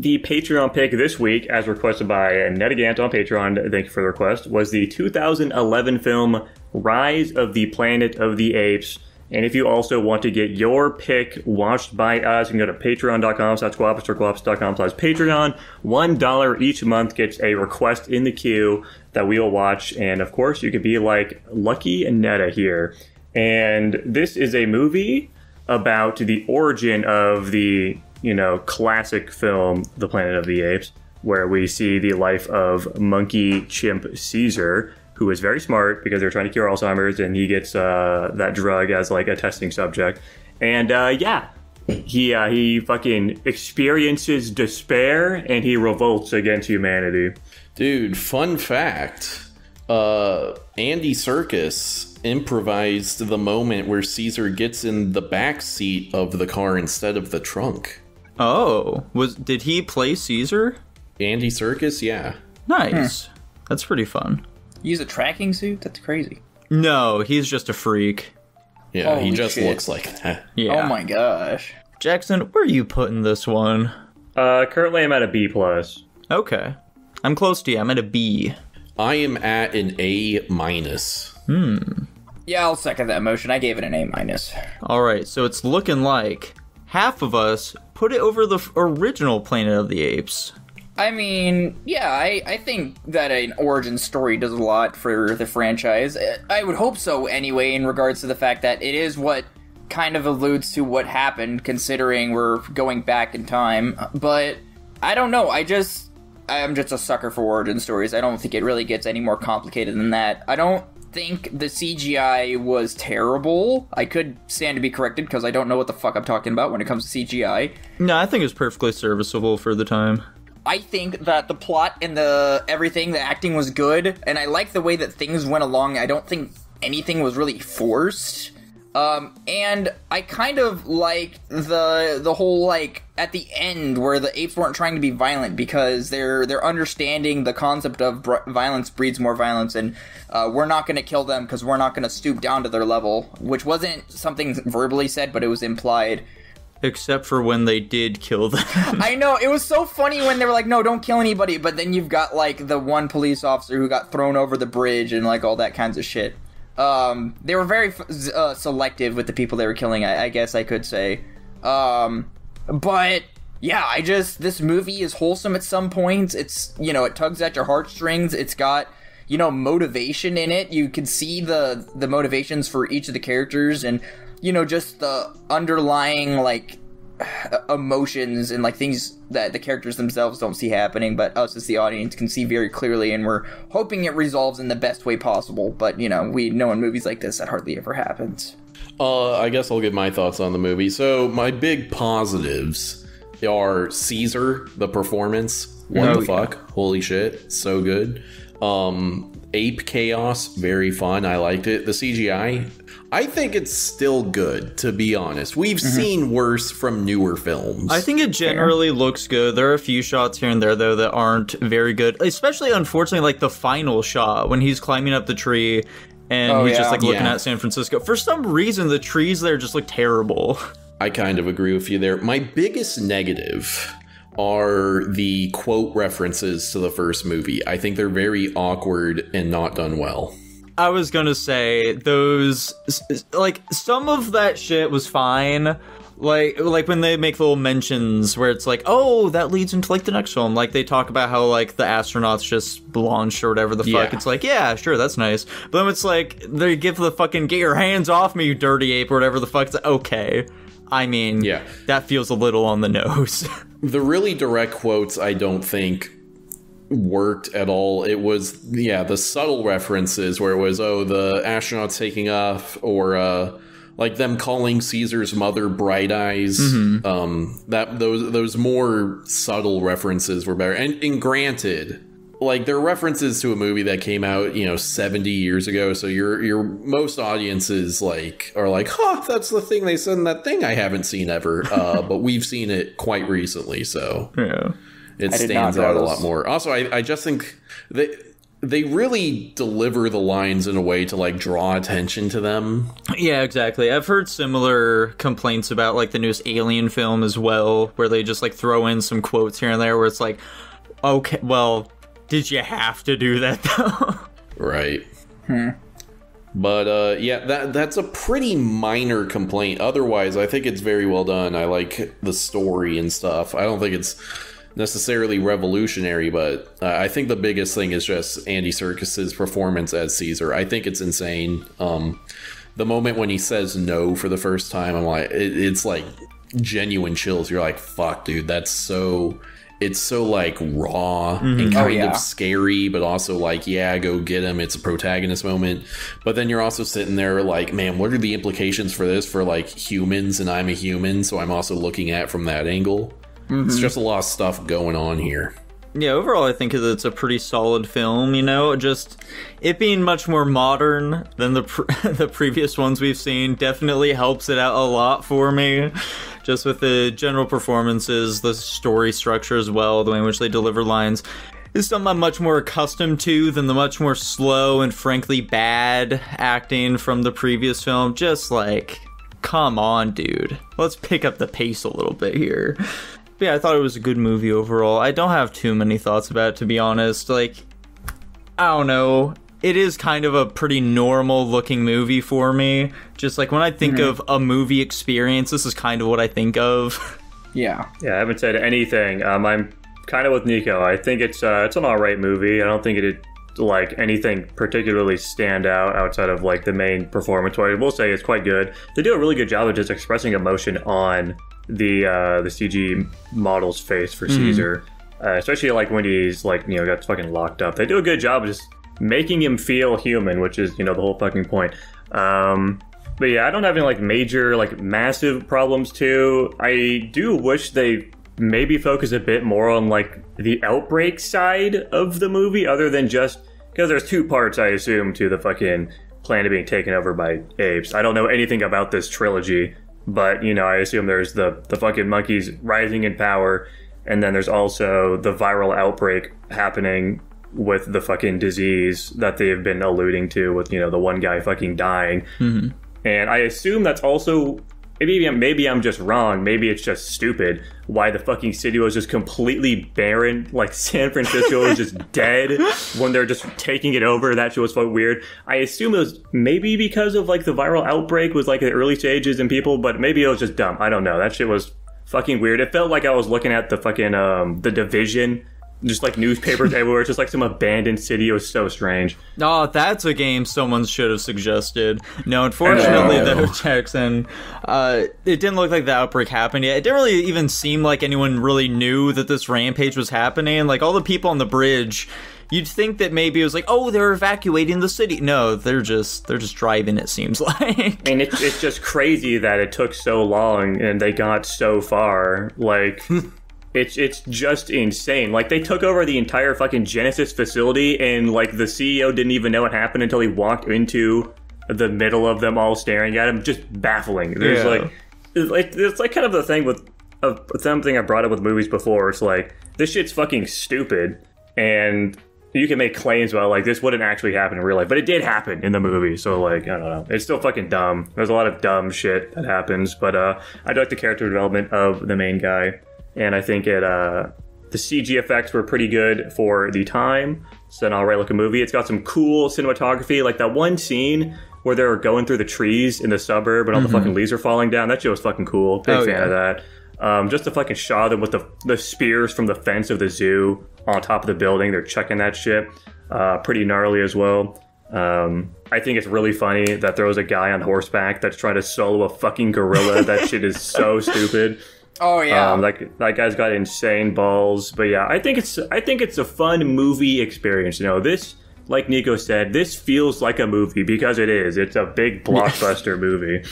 The Patreon pick this week, as requested by Netagant on Patreon, thank you for the request, was the 2011 film Rise of the Planet of the Apes. And if you also want to get your pick watched by us, you can go to patreon.com/guapish or guapish.com/patreon. $1 each month gets a request in the queue that we will watch. And of course, you could be like Lucky and Netta here. And this is a movie about the origin of the, classic film, The Planet of the Apes, where we see the life of monkey chimp Caesar, who is very smart because they're trying to cure Alzheimer's, and he gets that drug as like a testing subject. And he fucking experiences despair and he revolts against humanity. Dude, fun fact. Andy Serkis improvised the moment where Caesar gets in the back seat of the car instead of the trunk. Oh, did he play Caesar? Andy Serkis, yeah. Nice. That's pretty fun. Use a tracking suit? That's crazy. No, he's just a freak. Yeah, Holy he just shit. looks like that. Yeah. Oh my gosh. Jackson, where are you putting this one? Currently I'm at a B+. Okay. I'm close to you. I'm at a B. I am at an A-. Yeah, I'll second that motion. I gave it an A-. All right, so it's looking like half of us put it over the original Planet of the Apes. I mean, yeah, I think that an origin story does a lot for the franchise. I would hope so anyway, in regards to the fact that it is what kind of alludes to what happened, considering we're going back in time. But I don't know, I'm just a sucker for origin stories. I don't think it really gets any more complicated than that. I don't think the CGI was terrible. I could stand to be corrected because I don't know what the fuck I'm talking about when it comes to CGI. No, I think it's perfectly serviceable for the time. I think that the plot and the acting was good, and I like the way that things went along. I don't think anything was really forced. And I kind of like the whole, like, at the end where the apes weren't trying to be violent because they're understanding the concept of violence breeds more violence, and we're not going to kill them because we're not going to stoop down to their level, which wasn't something verbally said, but it was implied. Except for when they did kill them. I know, it was so funny when they were like, no, don't kill anybody, but then you've got, like, the one police officer who got thrown over the bridge and, like, all that kinds of shit. They were very selective with the people they were killing, I guess I could say. But, yeah, this movie is wholesome at some points. It's, it tugs at your heartstrings. It's got, motivation in it. You can see the motivations for each of the characters, and just the underlying, like, emotions and, like, things that the characters themselves don't see happening, but us as the audience can see very clearly, and we're hoping it resolves in the best way possible. But, we know in movies like this that hardly ever happens. I guess I'll give my thoughts on the movie. So, my big positives are Caesar, the performance. What the fuck? Yeah. Holy shit. So good. Ape chaos, very fun. I liked it. The CGI, I think it's still good, to be honest. We've seen worse from newer films. I think it generally looks good. There are a few shots here and there, though, that aren't very good. Especially, unfortunately, like the final shot when he's climbing up the tree and he's just like looking at San Francisco. For some reason, the trees there just look terrible. I kind of agree with you there. My biggest negative are the quote references to the first movie. I think they're very awkward and not done well. I was gonna say, those, like, some of that shit was fine. Like when they make little mentions where it's like, oh, that leads into, like, the next film. Like, they talk about how, like, the astronauts just launched or whatever the fuck. It's like, yeah, sure, that's nice. But then it's like, they give the fucking, get your hands off me, you dirty ape, or whatever the fuck. It's like, okay. I mean, that feels a little on the nose. The really direct quotes, I don't think worked at all. It was, the subtle references where it was, oh, the astronauts taking off, or like them calling Caesar's mother Bright Eyes. That those more subtle references were better. And granted, like, they're references to a movie that came out, 70 years ago, so your most audiences, like, are like, huh, that's the thing they said in that thing I haven't seen ever. But we've seen it quite recently, so it stands out a lot more. Also, I just think that they really deliver the lines in a way to like draw attention to them. Yeah, exactly. I've heard similar complaints about like the newest Alien film as well, where they just like throw in some quotes here and there where it's like, okay, well, did you have to do that though? Right. But yeah, that's a pretty minor complaint. Otherwise, I think it's very well done. I like the story and stuff. I don't think it's necessarily revolutionary, but I think the biggest thing is just Andy Serkis's performance as Caesar. I think it's insane. The moment when he says no for the first time, I'm like, it's like genuine chills. You're like, fuck, dude, that's so... It's so, like, raw and kind of scary, but also, like, yeah, go get him. It's a protagonist moment. But then you're also sitting there like, man, what are the implications for this for, like, humans? And I'm a human, so I'm also looking at it from that angle. It's just a lot of stuff going on here. Yeah, overall, I think it's a pretty solid film, you know? Just it being much more modern than the the previous ones we've seen definitely helps it out a lot for me. Just with the general performances, the story structure as well, the way in which they deliver lines is something I'm much more accustomed to than the much more slow and frankly bad acting from the previous film. Just like, come on, dude. Let's pick up the pace a little bit here. But yeah, I thought it was a good movie overall. I don't have too many thoughts about it, to be honest. Like, I don't know. It is kind of a pretty normal looking movie for me. Just like when I think of a movie experience, this is kind of what I think of. Yeah. Yeah, I haven't said anything. I'm kind of with Nico. I think it's an alright movie. I don't think it like anything particularly stand out outside of like the main performance. What I will say it's quite good. They do a really good job of just expressing emotion on the CG model's face for Caesar. Especially like when he's like, you know, got fucking locked up. They do a good job of just making him feel human, which is, you know, the whole fucking point. But yeah, I don't have any like major, like massive problems too. I do wish they maybe focus a bit more on like the outbreak side of the movie, other than just because there's two parts, I assume, to the fucking planet being taken over by apes. I don't know anything about this trilogy, but you know, I assume there's the fucking monkeys rising in power, and then there's also the viral outbreak happening with the fucking disease that they have been alluding to with, you know, the one guy fucking dying. And I assume that's also, maybe I'm just wrong, maybe it's just stupid, why the fucking city was just completely barren, like San Francisco is just dead when they're just taking it over. That shit was fucking weird. I assume it was maybe because of like the viral outbreak was like the early stages and people, but maybe it was just dumb. I don't know. That shit was fucking weird. It felt like I was looking at the fucking, the Division, just like newspapers everywhere. It's just like some abandoned city. It was so strange. Oh, that's a game someone should have suggested. No, unfortunately, though, Jackson, it didn't look like the outbreak happened yet. It didn't really even seem like anyone really knew that this rampage was happening. Like, all the people on the bridge, you'd think that maybe it was like, oh, they're evacuating the city. No, they're just driving, it seems like. And it's just crazy that it took so long and they got so far. Like... It's just insane. Like, they took over the entire fucking Genesis facility, and, like, the CEO didn't even know what happened until he walked into the middle of them all staring at him. Just baffling. There's, it's like kind of the thing with something I brought up with movies before. It's like, this shit's fucking stupid, and you can make claims about, like, this wouldn't actually happen in real life, but it did happen in the movie, so, like, I don't know. It's still fucking dumb. There's a lot of dumb shit that happens, but I do like the character development of the main guy. And I think the CG effects were pretty good for the time. It's an alright looking movie. It's got some cool cinematography, like that one scene where they're going through the trees in the suburb and all the fucking leaves are falling down. That shit was fucking cool. Big fan of that. Just the fucking shot of them with the spears from the fence of the zoo on top of the building. They're chucking that shit. Pretty gnarly as well. I think it's really funny that there was a guy on horseback that's trying to solo a fucking gorilla. That shit is so stupid. Oh yeah, that guy's got insane balls. But yeah, I think it's a fun movie experience. You know, this, like Nico said, this feels like a movie because it is. It's a big blockbuster movie.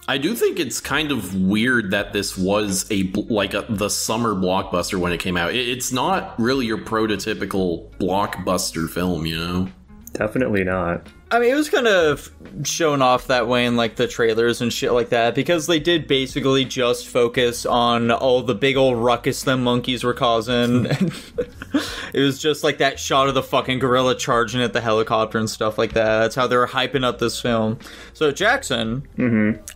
I do think it's kind of weird that this was the summer blockbuster when it came out. It's not really your prototypical blockbuster film, you know. Definitely not. I mean, it was kind of shown off that way in, like, the trailers and shit like that, because they did basically just focus on all the big old ruckus them monkeys were causing. It was just, like, that shot of the fucking gorilla charging at the helicopter and stuff like that. That's how they were hyping up this film. So, Jackson,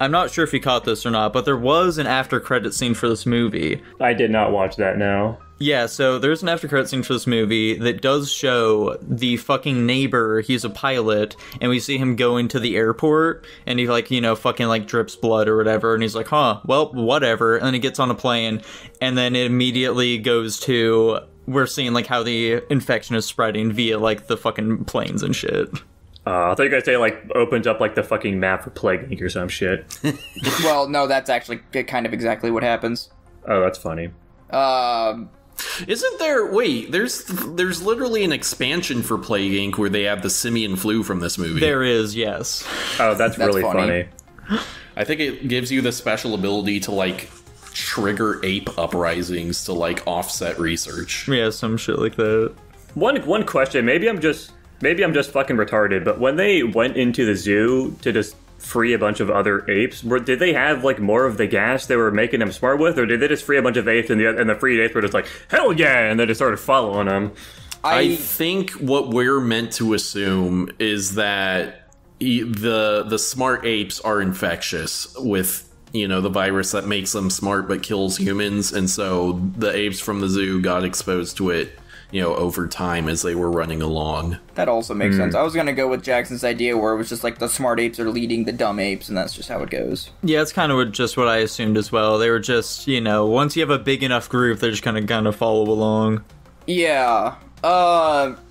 I'm not sure if you caught this or not, but there was an after-credit scene for this movie. I did not watch that, no. Yeah, so there's an after-credit scene for this movie that does show the fucking neighbor. He's a pilot, and we see him going to the airport, and he, like, you know, fucking, like, drips blood or whatever, and he's like, huh, well, whatever, and then he gets on a plane, and then it immediately goes to, we're seeing, like, how the infection is spreading via, like, the fucking planes and shit. I thought you guys say, like, opens up, like, the fucking map for Plague Inc. or some shit. Well, no, that's actually kind of exactly what happens. Oh, that's funny. Isn't there... Wait, there's literally an expansion for Plague Inc. where they have the simian flu from this movie. There is, yes. Oh, that's really funny. I think it gives you the special ability to, like, trigger ape uprisings to, like, offset research. Yeah, some shit like that. One question, maybe I'm just fucking retarded, but when they went into the zoo to just free a bunch of other apes, did they have, like, more of the gas they were making them smart with, or did they just free a bunch of apes and the freed apes were just like, hell yeah, and they just started following them? I think what we're meant to assume is that the smart apes are infectious with, you know, the virus that makes them smart but kills humans, and so the apes from the zoo got exposed to it, you know, over time as they were running along. That also makes sense. I was gonna go with Jackson's idea where it was just like the smart apes are leading the dumb apes, and that's just how it goes. Yeah, it's kind of just what I assumed as well. They were just, you know, once you have a big enough group, they're just kind of follow along. Yeah.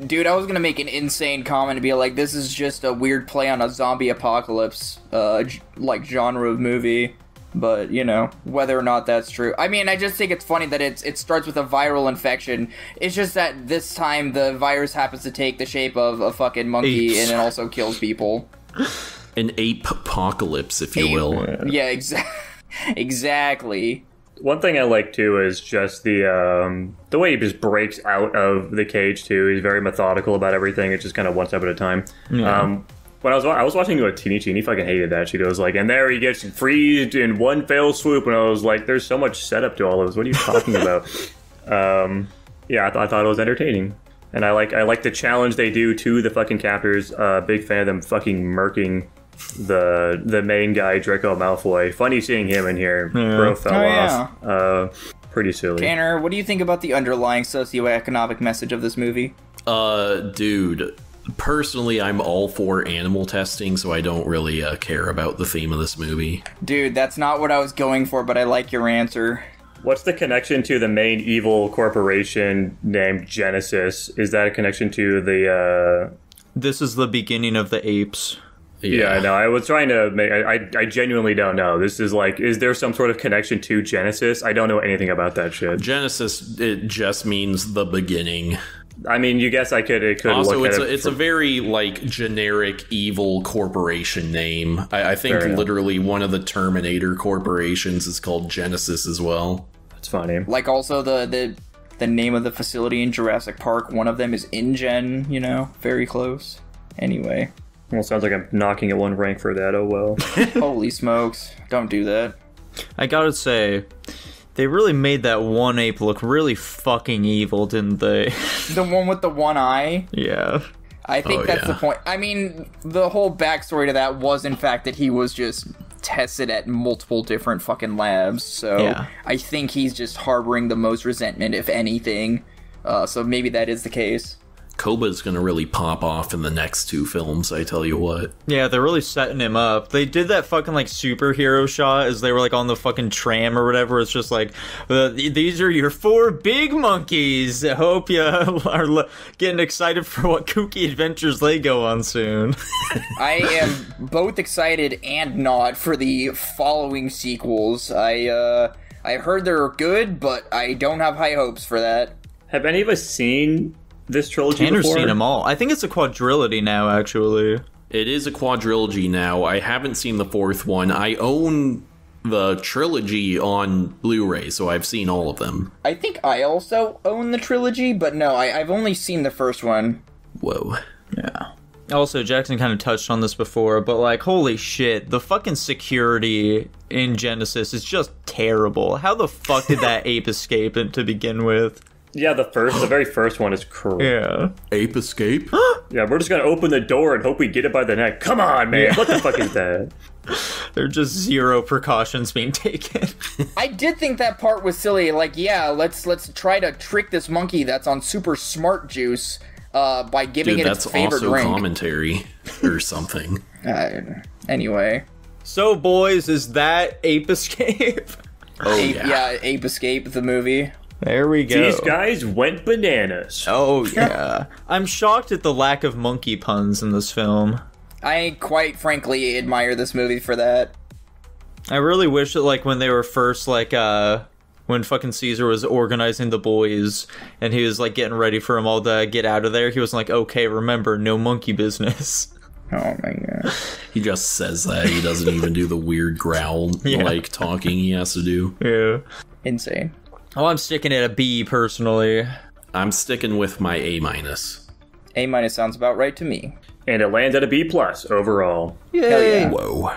Dude, I was gonna make an insane comment and be like, this is just a weird play on a zombie apocalypse, like, genre of movie. But, you know, whether or not that's true. I mean, I just think it's funny that it starts with a viral infection. It's just that this time the virus happens to take the shape of a fucking monkey Apes. and it also kills people. An ape apocalypse, if you will. Yeah, exactly. One thing I like, too, is just the way he just breaks out of the cage, too. He's very methodical about everything. It's just kind of one step at a time. Yeah. When I was watching Tinichi, and he fucking hated that. She goes like, and there he gets freezed in one fell swoop, and I was like, there's so much setup to all of this. What are you talking about? Yeah, I thought it was entertaining, and I like the challenge they do to the fucking captors. Big fan of them fucking murking the main guy, Draco Malfoy. Funny seeing him in here. Yeah. Bro fell off. Yeah. Pretty silly. Tanner, what do you think about the underlying socioeconomic message of this movie? Dude, personally, I'm all for animal testing, so I don't really care about the theme of this movie. Dude, that's not what I was going for, but I like your answer. What's the connection to the main evil corporation named Genesis? Is that a connection to the, This is the beginning of the apes. Yeah, I know. I was trying to make... I genuinely don't know. This is like... Is there some sort of connection to Genesis? I don't know anything about that shit. Genesis, it just means the beginning. I mean, you guess it could also, look at it's a very, like, generic evil corporation name. I think literally one of the Terminator corporations is called Genesis as well. That's funny. Like, also the name of the facility in Jurassic Park, one of them is InGen, you know? Very close. Anyway. Well, it sounds like I'm knocking it one rank for that. Oh, well. Holy smokes. Don't do that. I gotta say, they really made that one ape look really fucking evil, didn't they? The one with the one eye? Yeah. I think that's the point. I mean, the whole backstory to that was, in fact, that he was just tested at multiple different fucking labs. So Yeah. I think he's just harboring the most resentment, if anything. So maybe that is the case. Koba's gonna really pop off in the next two films, I tell you what. Yeah, they're really setting him up. They did that fucking, like, superhero shot as they were, like, on the fucking tram or whatever. It's just like, these are your 4 big monkeys. I hope you are getting excited for what kooky adventures they go on soon. I am both excited and not for the following sequels. I heard they're good, but I don't have high hopes for that. Have any of us seen this trilogy Tanner's before? seen them all. I think it's a quadrilogy now, actually. It is a quadrilogy now. I haven't seen the 4th one. I own the trilogy on Blu-ray, so I've seen all of them. I think I also own the trilogy, but no, I've only seen the first one. Whoa. Yeah. Also, Jackson kind of touched on this before, but like, holy shit, the fucking security in Genesis is just terrible. How the fuck did that ape escape to begin with? Yeah, the very first one is crazy. Yeah. Ape escape? Yeah, we're just gonna open the door and hope we get it by the neck. Come on, man. Yeah. What the fuck is that? There are just zero precautions being taken. I did think that part was silly. Like, yeah, let's try to trick this monkey that's on super smart juice by giving it its favorite also drink. Commentary or something. Anyway. So, boys, is that Ape Escape? Oh, Yeah, Ape Escape, the movie. There we go. These guys went bananas. Oh, yeah. I'm shocked at the lack of monkey puns in this film. I quite frankly admire this movie for that. I really wish that, like, when they were first, like, when fucking Caesar was organizing the boys, and he was, like, getting ready for them all to get out of there, he was like, okay, remember, no monkey business. Oh my god. He just says that. He doesn't even do the weird growl, like, talking he has to do. Yeah. Insane. Oh, I'm sticking at a B, personally. I'm sticking with my A-. A- sounds about right to me. And it lands at a B+ overall. Yay! Hell yeah. Whoa.